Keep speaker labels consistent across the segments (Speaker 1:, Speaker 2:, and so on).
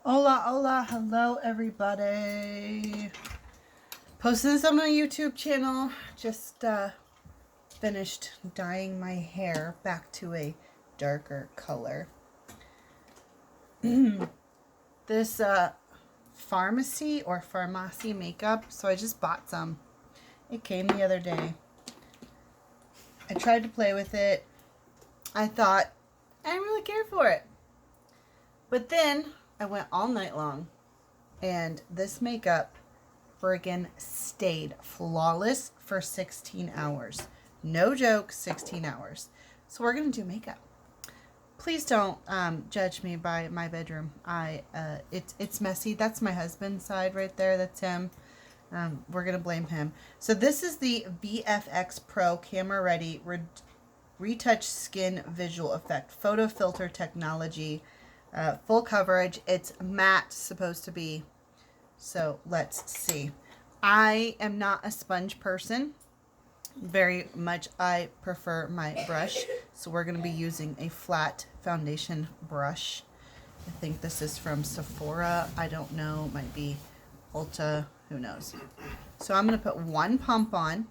Speaker 1: Hola, hola, hello everybody. Posting this on my YouTube channel. Just finished dyeing my hair back to a darker color. This Farmasi or Farmasi makeup, so I just bought some. It came the other day. I tried to play with it. I thought I didn't really care for it. But then I went all night long and this makeup friggin' stayed flawless for 16 hours. No joke, 16 hours. So we're gonna do makeup. Please don't judge me by my bedroom. It's messy. That's my husband's side right there. That's him. We're gonna blame him. So this is the VFX Pro Camera Ready Retouch Skin Visual Effect Photo Filter Technology. Full coverage. It's matte, supposed to be. So let's see. I am not a sponge person. Very much I prefer my brush. So we're going to be using a flat foundation brush. I think this is from Sephora. I don't know. Might be Ulta. Who knows? So I'm going to put one pump on.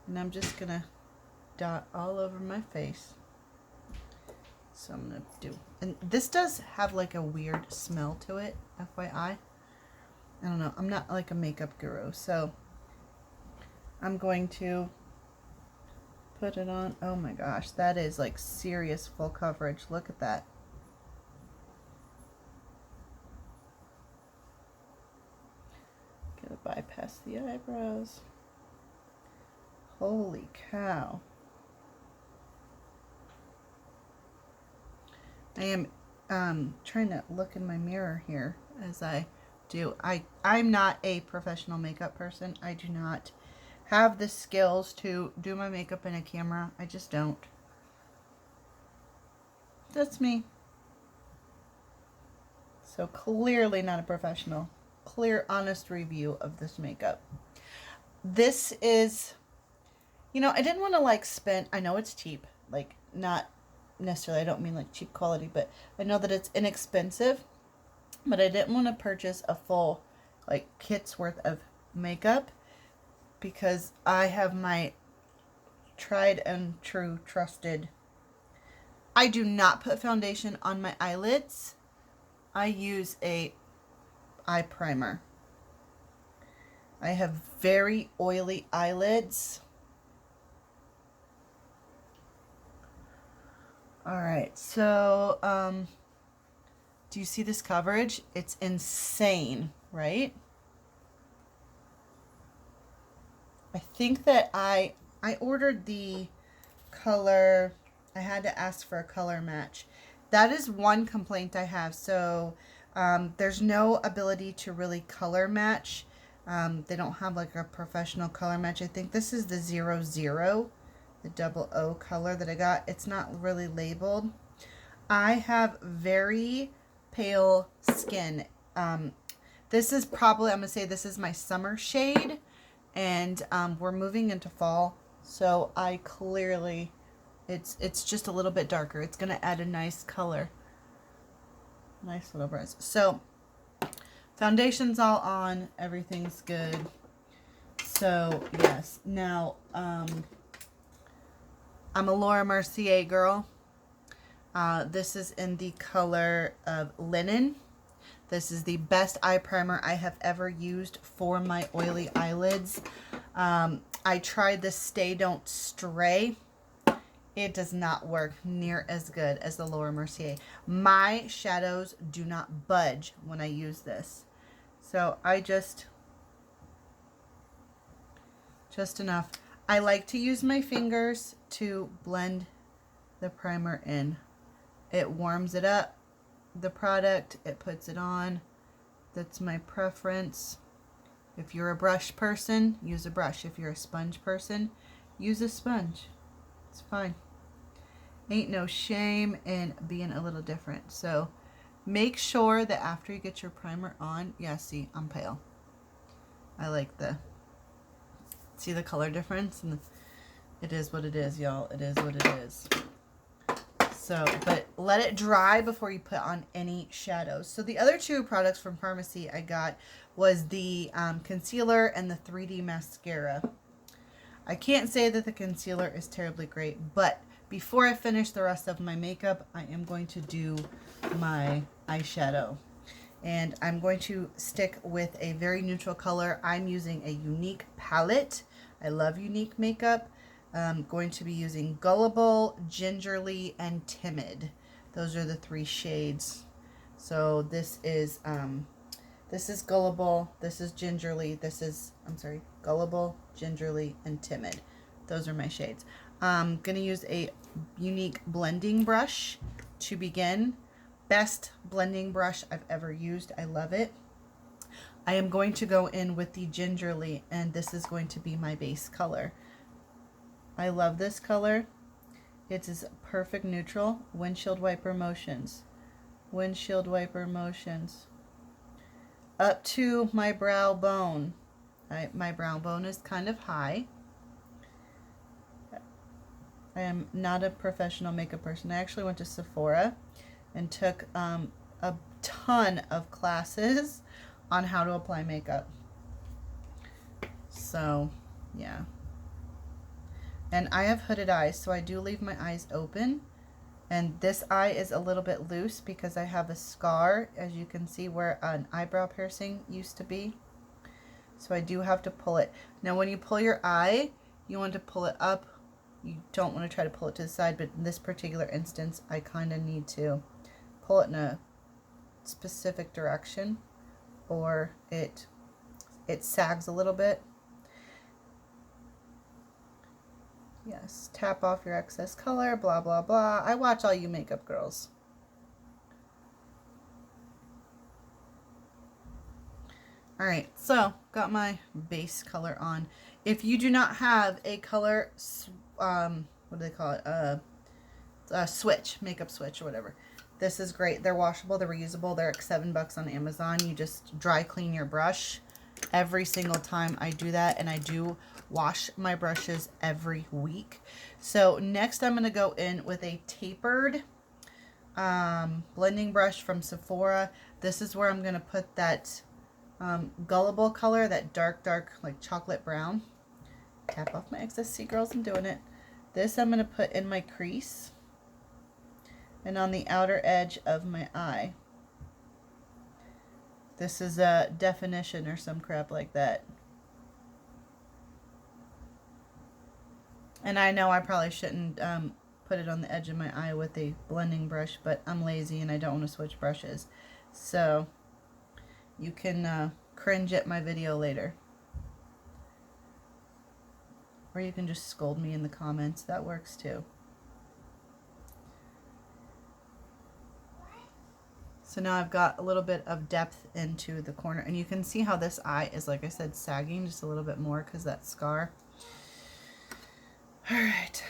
Speaker 1: And I'm just going to dot all over my face. So I'm going to do, and this does have like a weird smell to it, FYI. I don't know. I'm not like a makeup guru, so I'm going to put it on. Oh my gosh, that is like serious full coverage. Look at that. Gotta bypass the eyebrows. Holy cow. I am trying to look in my mirror here as I do. I'm not a professional makeup person. I do not have the skills to do my makeup in a camera. I just don't. That's me. So clearly not a professional. Clear, honest review of this makeup. This is, you know, I didn't want to like spend, I know it's cheap, like not necessarily, I don't mean like cheap quality, but I know that it's inexpensive, but I didn't want to purchase a full like kit's worth of makeup because I have my tried and true trusted. I do not put foundation on my eyelids. I use a eye primer. I have very oily eyelids. All right, so do you see this coverage? It's insane, right? I think that I ordered the color. I had to ask for a color match. That is one complaint I have. So there's no ability to really color match. They don't have like a professional color match. I think this is the 00, the 00 color that I got. It's not really labeled. I have very pale skin. This is probably, I'm going to say this is my summer shade. And we're moving into fall. So I clearly, it's just a little bit darker. It's going to add a nice color. Nice little brush. So foundation's all on. Everything's good. So yes. Now, I'm a Laura Mercier girl. This is in the color of Linen. This is the best eye primer I have ever used for my oily eyelids. I tried the Stay Don't Stray. It does not work near as good as the Laura Mercier. My shadows do not budge when I use this. So I just enough. I like to use my fingers to blend the primer in. It warms it up, the product, it puts it on. That's my preference. If you're a brush person, use a brush. If you're a sponge person, use a sponge. It's fine. Ain't no shame in being a little different. So make sure that after you get your primer on, yeah, see, I'm pale. I like see the color difference? And it is what it is, y'all. It is what it is. So, but let it dry before you put on any shadows. So the other two products from Farmasi I got was the concealer and the 3D mascara. I can't say that the concealer is terribly great, but before I finish the rest of my makeup, I am going to do my eyeshadow. And I'm going to stick with a very neutral color. I'm using a Unique palette. I love Unique makeup. I'm going to be using Gullible, Gingerly, and Timid. Those are the 3 shades. So this is Gullible, this is Gingerly, Gullible, Gingerly, and Timid. Those are my shades. I'm going to use a Unique blending brush to begin. Best blending brush I've ever used. I love it. I am going to go in with the Gingerly, and this is going to be my base color. I love this color. It is perfect neutral. Windshield wiper motions. Windshield wiper motions. Up to my brow bone. My brow bone is kind of high. I am not a professional makeup person. I actually went to Sephora and took a ton of classes on how to apply makeup. So, yeah. And I have hooded eyes, so I do leave my eyes open. And this eye is a little bit loose because I have a scar, as you can see, where an eyebrow piercing used to be. So I do have to pull it. Now, when you pull your eye, you want to pull it up. You don't want to try to pull it to the side, but in this particular instance, I kind of need to pull it in a specific direction, or it sags a little bit. Yes, tap off your excess color, blah, blah, blah. I watch all you makeup girls. All right, so got my base color on. If you do not have a color, what do they call it? A switch, makeup switch or whatever. This is great. They're washable, they're reusable. They're like $7 on Amazon. You just dry clean your brush every single time I do that, and I do wash my brushes every week. So next I'm going to go in with a tapered blending brush from Sephora. This is where I'm going to put that Gullible color, that dark like chocolate brown. Tap off my excess. See, girls, I'm doing it. This I'm going to put in my crease and on the outer edge of my eye. This is a definition or some crap like that. And I know I probably shouldn't put it on the edge of my eye with a blending brush, but I'm lazy and I don't want to switch brushes. So you can cringe at my video later. Or you can just scold me in the comments. That works too. So now I've got a little bit of depth into the corner. And you can see how this eye is, like I said, sagging just a little bit more because that scar. All right.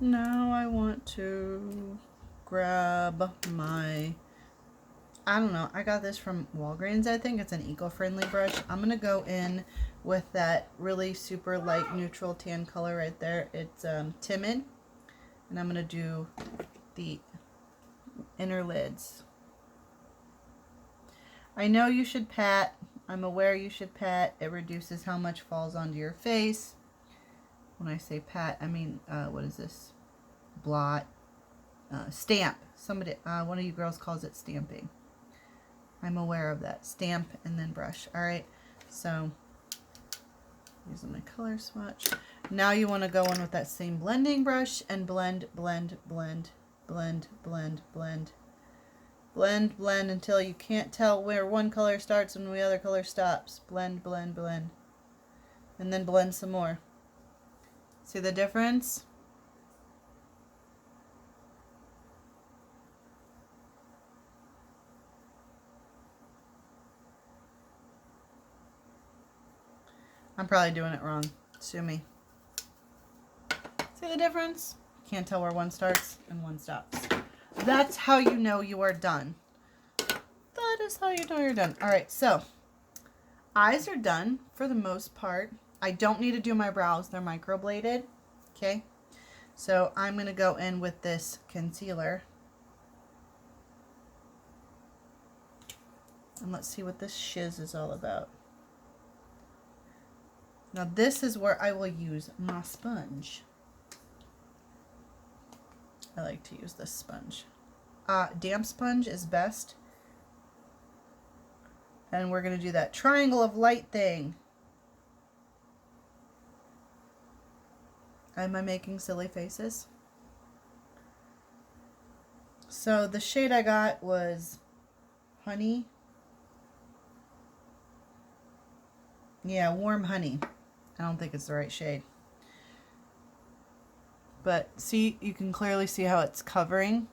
Speaker 1: Now I want to grab my, I don't know, I got this from Walgreens, I think. It's an eco-friendly brush. I'm going to go in with that really super light neutral tan color right there. It's Timid. And I'm going to do the inner lids. I know you should pat. I'm aware you should pat. It reduces how much falls onto your face. When I say pat, I mean, what is this? Blot. Stamp. Somebody, one of you girls calls it stamping. I'm aware of that. Stamp and then brush. Alright, so using my color swatch. Now you want to go in with that same blending brush and blend, blend, blend, blend, blend, blend. Blend, blend until you can't tell where one color starts and the other color stops. Blend, blend, blend. And then blend some more. See the difference? I'm probably doing it wrong. Sue me. See the difference? Can't tell where one starts and one stops. That's how you know you are done. That is how you know you're done. Alright, so eyes are done for the most part. I don't need to do my brows. They're microbladed. Okay. So I'm going to go in with this concealer. And let's see what this shiz is all about. Now this is where I will use my sponge. I like to use this sponge. Damp sponge is best. And we're going to do that triangle of light thing. Am I making silly faces? So the shade I got was Honey. Yeah, Warm Honey. I don't think it's the right shade. But see, you can clearly see how it's covering.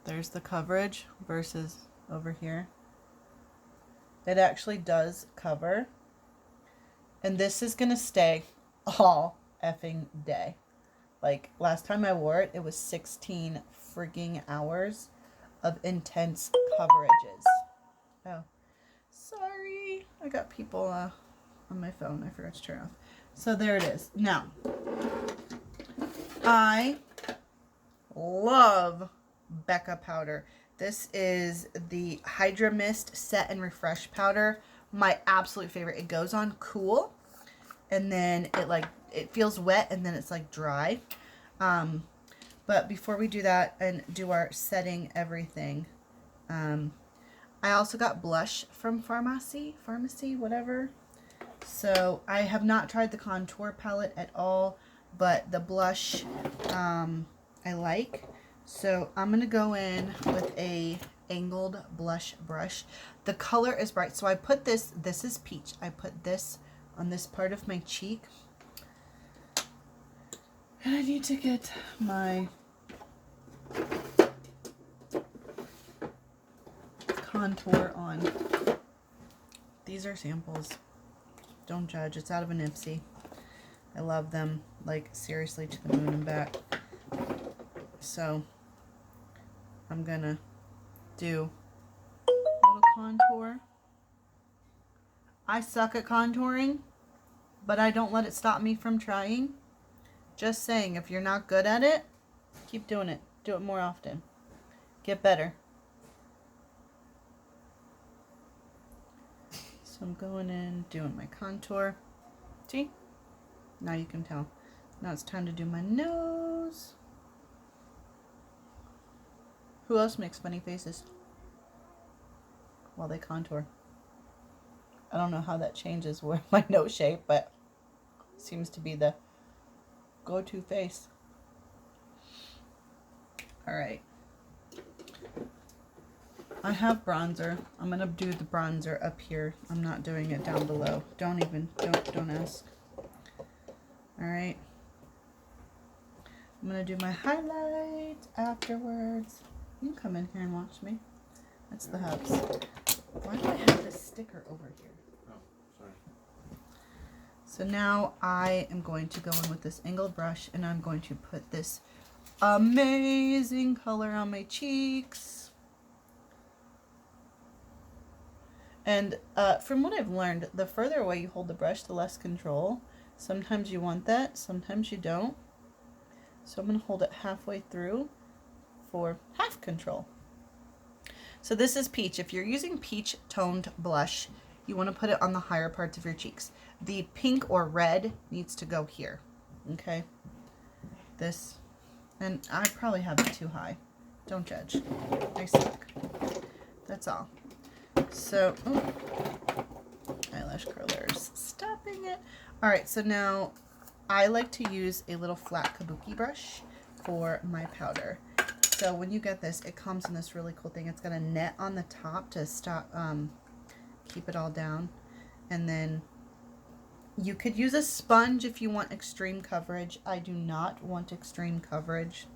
Speaker 1: There's the coverage versus over here. It actually does cover. And this is going to stay all effing day. Like last time I wore it, it was 16 freaking hours of intense coverages. Oh, sorry. I got people on my phone. I forgot to turn off. So there it is. Now, I love Becca powder. This is the Hydra Mist Set and Refresh powder. My absolute favorite. It goes on cool, and then it feels wet, and then it's like dry. But before we do that and do our setting everything, I also got blush from Farmasi, whatever. So I have not tried the contour palette at all, but the blush I like. So I'm going to go in with a angled blush brush. The color is bright. So I put this is peach. I put this on this part of my cheek. And I need to get my contour on. These are samples. Don't judge. It's out of an Ipsy. I love them, like seriously, to the moon and back. So I'm gonna do a little contour. I suck at contouring, but I don't let it stop me from trying. Just saying, if you're not good at it, keep doing it. Do it more often. Get better. So I'm going in, doing my contour. See? Now you can tell. Now it's time to do my nose. Who else makes funny faces while they contour? I don't know how that changes with my nose shape, but it seems to be the go-to face. All right. I have bronzer. I'm gonna do the bronzer up here. I'm not doing it down below. Don't ask. All right. I'm gonna do my highlight afterwards. You can come in here and watch me. That's the hubs. Why do I have this sticker over here?
Speaker 2: Oh, sorry.
Speaker 1: So now I am going to go in with this angled brush, and I'm going to put this amazing color on my cheeks. And from what I've learned, the further away you hold the brush, the less control. Sometimes you want that, sometimes you don't. So I'm going to hold it halfway through for half control. So this is peach. If you're using peach toned blush, you want to put it on the higher parts of your cheeks. The pink or red needs to go here. Okay? This, and I probably have it too high. Don't judge. I suck. That's all. So, eyelash curlers, stopping it. All right, so now I like to use a little flat kabuki brush for my powder. So when you get this, it comes in this really cool thing. It's got a net on the top to stop, keep it all down. And then you could use a sponge if you want extreme coverage. I do not want extreme coverage.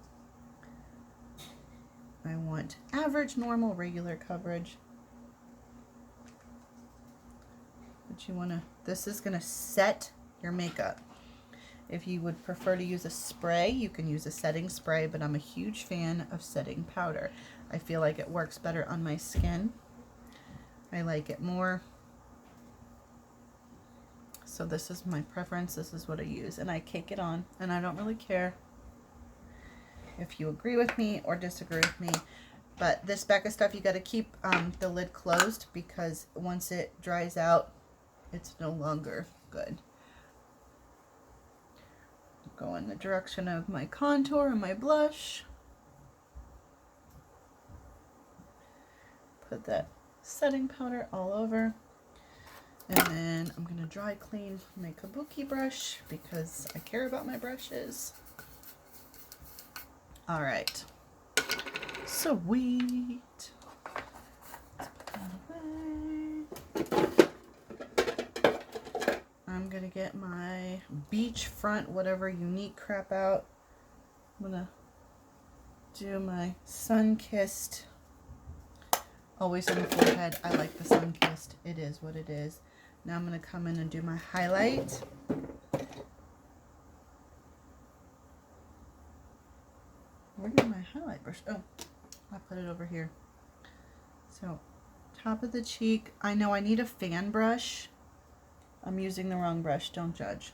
Speaker 1: I want average, normal, regular coverage. But you want to, this is going to set your makeup. If you would prefer to use a spray, you can use a setting spray, but I'm a huge fan of setting powder. I feel like it works better on my skin. I like it more. So this is my preference. This is what I use. And I cake it on. And I don't really care if you agree with me or disagree with me. But this Becca stuff, you got to keep the lid closed, because once it dries out, it's no longer good. Go in the direction of my contour and my blush. Put that setting powder all over. And then I'm going to dry clean my kabuki brush because I care about my brushes. All right. Sweet. Let's put that away. I'm going to get my beachfront, whatever unique crap out. I'm going to do my sun-kissed. Always on the forehead. I like the sun-kissed. It is what it is. Now I'm going to come in and do my highlight. Where did my highlight brush? Oh, I put it over here. So, top of the cheek. I know I need a fan brush. I'm using the wrong brush. Don't judge.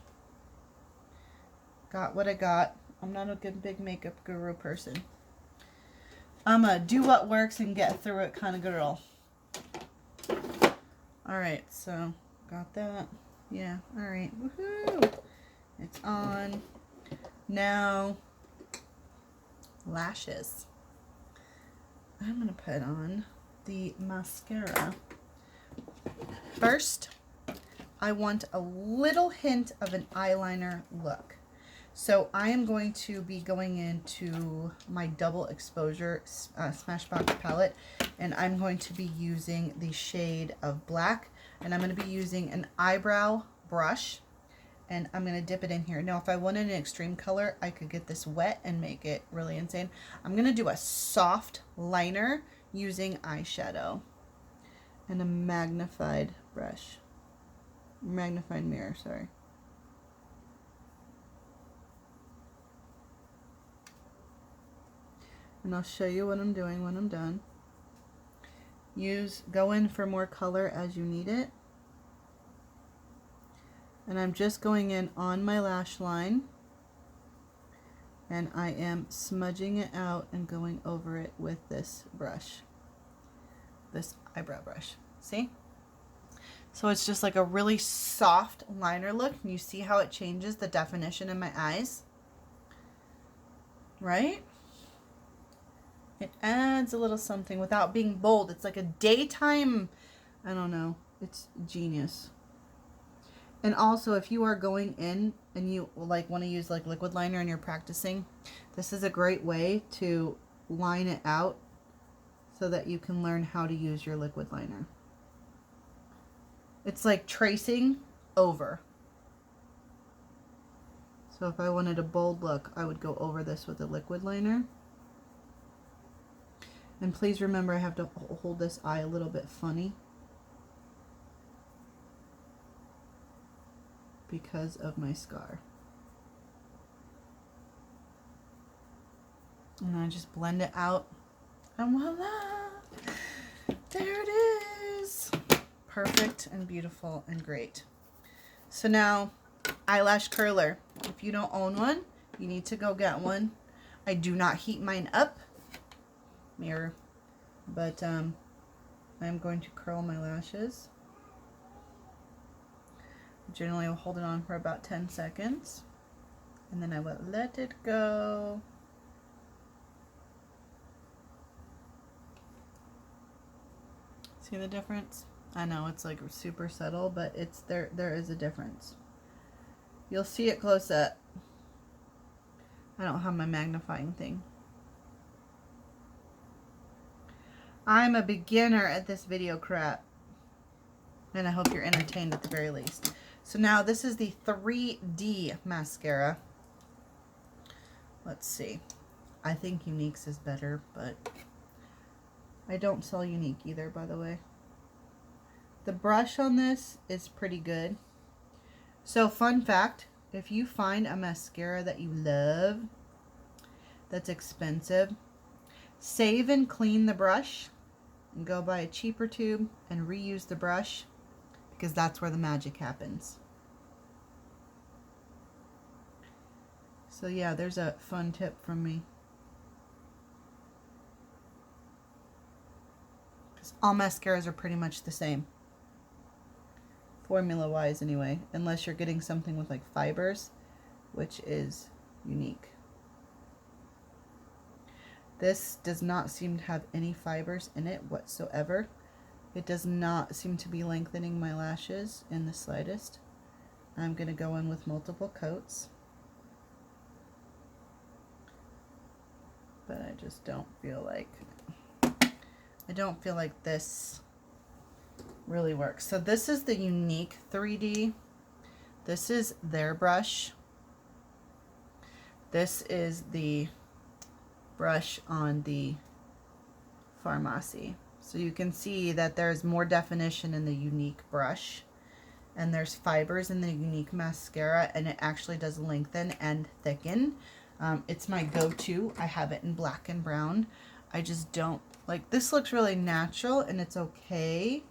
Speaker 1: Got what I got. I'm not a good big makeup guru person. I'm a do what works and get through it kind of girl. Alright, so got that. Yeah, alright. Woohoo! It's on. Now, lashes. I'm going to put on the mascara. First, I want a little hint of an eyeliner look. So I am going to be going into my double exposure Smashbox palette, and I'm going to be using the shade of black, and I'm going to be using an eyebrow brush, and I'm going to dip it in here. Now if I wanted an extreme color, I could get this wet and make it really insane. I'm going to do a soft liner using eyeshadow and a magnified brush. Magnified mirror, sorry. And I'll show you what I'm doing when I'm done. Go in for more color as you need it. And I'm just going in on my lash line. And I am smudging it out and going over it with this brush. This eyebrow brush. See? So it's just like a really soft liner look. And you see how it changes the definition in my eyes? Right? It adds a little something without being bold. It's like a daytime, I don't know. It's genius. And also, if you are going in and you like want to use like liquid liner and you're practicing, this is a great way to line it out so that you can learn how to use your liquid liner. It's like tracing over. So if I wanted a bold look, I would go over this with a liquid liner. And please remember, I have to hold this eye a little bit funny because of my scar. And I just blend it out. And voila! There it is! Perfect and beautiful and great. So now, eyelash curler. If you don't own one, you need to go get one. I do not heat mine up. Mirror, but I'm going to curl my lashes. Generally, I'll hold it on for about 10 seconds, and then I will let it go. See the difference? I know it's like super subtle, but it's there is a difference. You'll see it close up. I don't have my magnifying thing. I'm a beginner at this video crap, and I hope you're entertained at the very least. So now this is the 3D mascara. Let's see. I think Unique's is better, but I don't sell Unique either, by the way. The brush on this is pretty good. So fun fact, if you find a mascara that you love, that's expensive, save and clean the brush and go buy a cheaper tube and reuse the brush, because that's where the magic happens. So yeah, there's a fun tip from me. Because all mascaras are pretty much the same. Formula-wise anyway. Unless you're getting something with like fibers, which is unique. This does not seem to have any fibers in it whatsoever. It does not seem to be lengthening my lashes in the slightest. I'm going to go in with multiple coats. But I just don't feel like this really works. So this is the Unique 3D. This is their brush. This is the brush on the Farmasi. So you can see that there's more definition in the Unique brush, and there's fibers in the Unique mascara, and it actually does lengthen and thicken. It's my go-to. I have it in black and brown. I just don't like, this looks really natural and it's okay,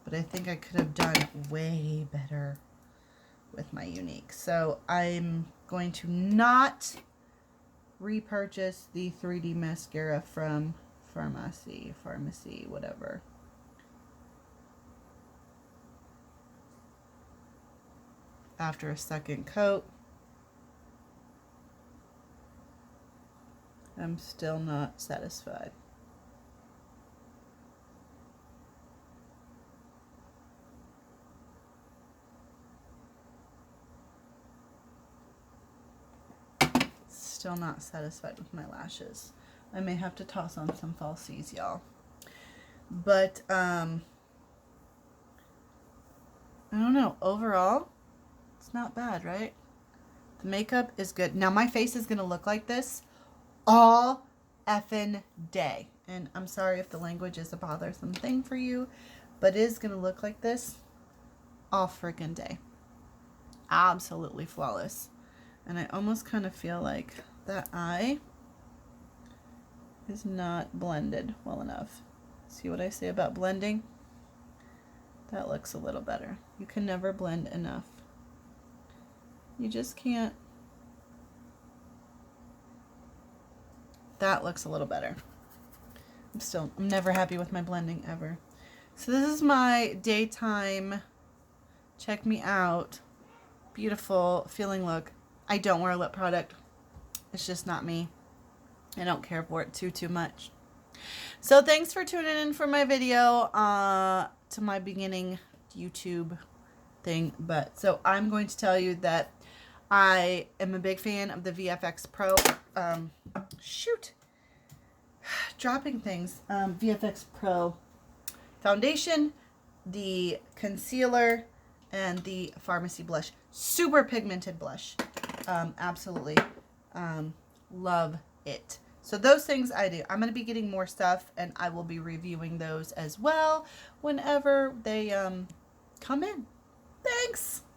Speaker 1: but I think I could have done way better with my Unique. So I'm going to not repurchase the 3D mascara from Farmasi, whatever. After a second coat, I'm still not satisfied. Still not satisfied with my lashes. I may have to toss on some falsies, y'all. But, I don't know. Overall, it's not bad, right? The makeup is good. Now, my face is going to look like this all effing day. And I'm sorry if the language is a bothersome thing for you, but it is going to look like this all friggin' day. Absolutely flawless. And I almost kind of feel like that eye is not blended well enough. See what I say about blending? That looks a little better. You can never blend enough. You just can't. That looks a little better. I'm never happy with my blending ever. So this is my daytime, check me out, beautiful feeling look. I don't wear lip product. It's just not me. I don't care for it too much. So thanks for tuning in for my video to my beginning YouTube thing. But so I'm going to tell you that I am a big fan of the VFX Pro. Dropping things. VFX Pro foundation, the concealer, and the Farmasi blush. Super pigmented blush. Absolutely love it. So those things I do. I'm going to be getting more stuff, and I will be reviewing those as well whenever they come in. Thanks.